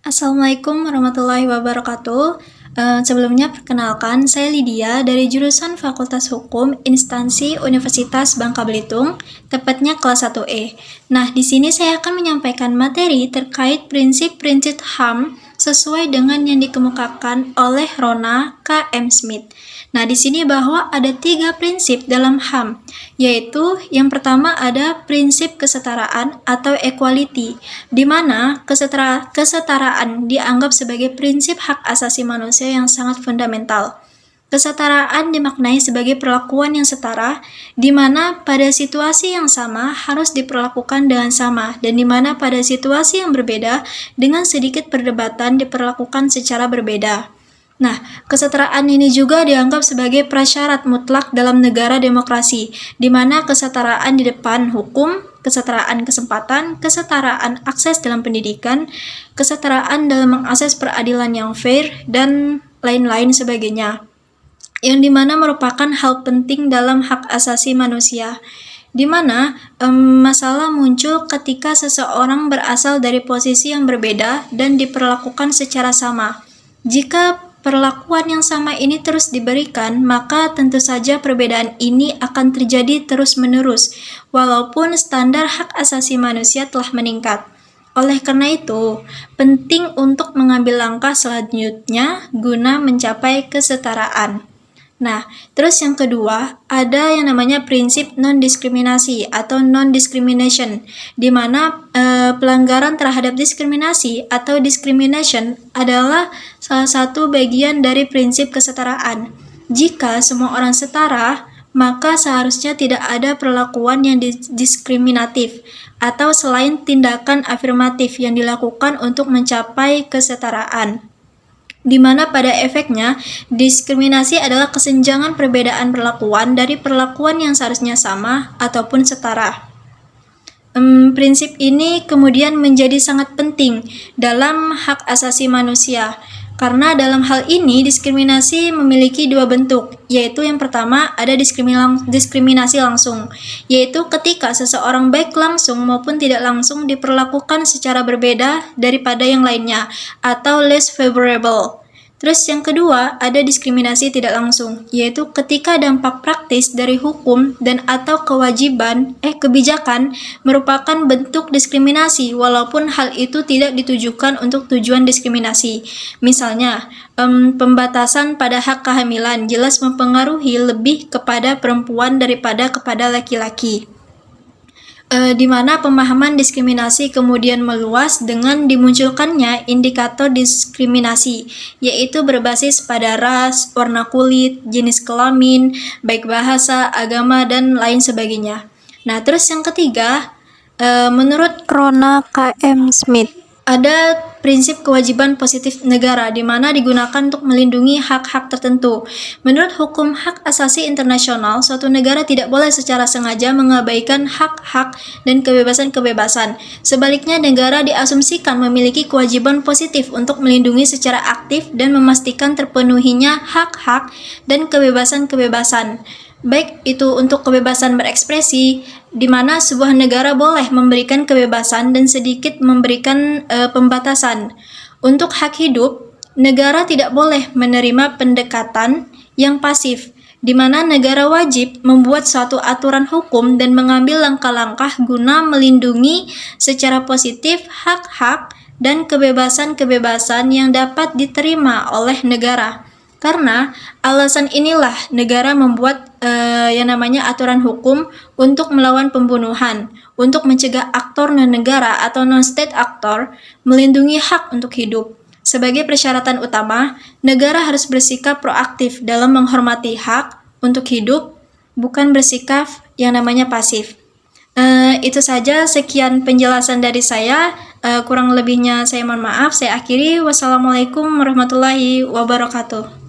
Assalamualaikum warahmatullahi wabarakatuh. Sebelumnya perkenalkan, saya Lydia dari jurusan Fakultas Hukum Instansi Universitas Bangka Belitung, tepatnya kelas 1E. Nah, di sini saya akan menyampaikan materi terkait prinsip-prinsip HAM sesuai dengan yang dikemukakan oleh Rona K.M. Smith. Nah, di sini bahwa ada 3 prinsip dalam HAM, yaitu yang pertama ada prinsip kesetaraan atau equality, di mana kesetaraan dianggap sebagai prinsip hak asasi manusia yang sangat fundamental. Kesetaraan dimaknai sebagai perlakuan yang setara, di mana pada situasi yang sama harus diperlakukan dengan sama, dan di mana pada situasi yang berbeda dengan sedikit perdebatan diperlakukan secara berbeda. Nah, kesetaraan ini juga dianggap sebagai prasyarat mutlak dalam negara demokrasi, di mana kesetaraan di depan hukum, kesetaraan kesempatan, kesetaraan akses dalam pendidikan, kesetaraan dalam mengakses peradilan yang fair, dan lain-lain sebagainya, yang dimana merupakan hal penting dalam hak asasi manusia, di mana masalah muncul ketika seseorang berasal dari posisi yang berbeda dan diperlakukan secara sama. Jika perlakuan yang sama ini terus diberikan, maka tentu saja perbedaan ini akan terjadi terus-menerus, walaupun standar hak asasi manusia telah meningkat. Oleh karena itu, penting untuk mengambil langkah selanjutnya guna mencapai kesetaraan. Nah, terus yang kedua, ada yang namanya prinsip non-diskriminasi atau non-discrimination, di mana pelanggaran terhadap diskriminasi atau discrimination adalah salah satu bagian dari prinsip kesetaraan. Jika semua orang setara, maka seharusnya tidak ada perlakuan yang diskriminatif atau selain tindakan afirmatif yang dilakukan untuk mencapai kesetaraan, di mana pada efeknya diskriminasi adalah kesenjangan perbedaan perlakuan dari perlakuan yang seharusnya sama ataupun setara. Prinsip ini kemudian menjadi sangat penting dalam hak asasi manusia, karena dalam hal ini diskriminasi memiliki 2 bentuk, yaitu yang pertama ada diskriminasi langsung, yaitu ketika seseorang baik langsung maupun tidak langsung diperlakukan secara berbeda daripada yang lainnya, atau less favorable. Terus yang kedua ada diskriminasi tidak langsung, yaitu ketika dampak praktis dari hukum dan atau kebijakan merupakan bentuk diskriminasi walaupun hal itu tidak ditujukan untuk tujuan diskriminasi. Misalnya, pembatasan pada hak kehamilan jelas mempengaruhi lebih kepada perempuan daripada kepada laki-laki. Di mana pemahaman diskriminasi kemudian meluas dengan dimunculkannya indikator diskriminasi, yaitu berbasis pada ras, warna kulit, jenis kelamin, baik bahasa, agama, dan lain sebagainya. Nah, terus yang ketiga, menurut Rona K.M. Smith, ada prinsip kewajiban positif negara di mana digunakan untuk melindungi hak-hak tertentu. Menurut hukum hak asasi internasional, suatu negara tidak boleh secara sengaja mengabaikan hak-hak dan kebebasan-kebebasan. Sebaliknya, negara diasumsikan memiliki kewajiban positif untuk melindungi secara aktif dan memastikan terpenuhinya hak-hak dan kebebasan-kebebasan. Baik itu untuk kebebasan berekspresi, di mana sebuah negara boleh memberikan kebebasan dan sedikit memberikan pembatasan. Untuk hak hidup, negara tidak boleh menerima pendekatan yang pasif, di mana negara wajib membuat suatu aturan hukum dan mengambil langkah-langkah guna melindungi secara positif hak-hak dan kebebasan-kebebasan yang dapat diterima oleh negara. Karena alasan inilah negara membuat yang namanya aturan hukum untuk melawan pembunuhan, untuk mencegah aktor non-negara atau non-state aktor melindungi hak untuk hidup. Sebagai persyaratan utama, negara harus bersikap proaktif dalam menghormati hak untuk hidup, bukan bersikap yang namanya pasif. Itu saja, sekian penjelasan dari saya. Kurang lebihnya saya mohon maaf. Saya akhiri. Wassalamualaikum warahmatullahi wabarakatuh.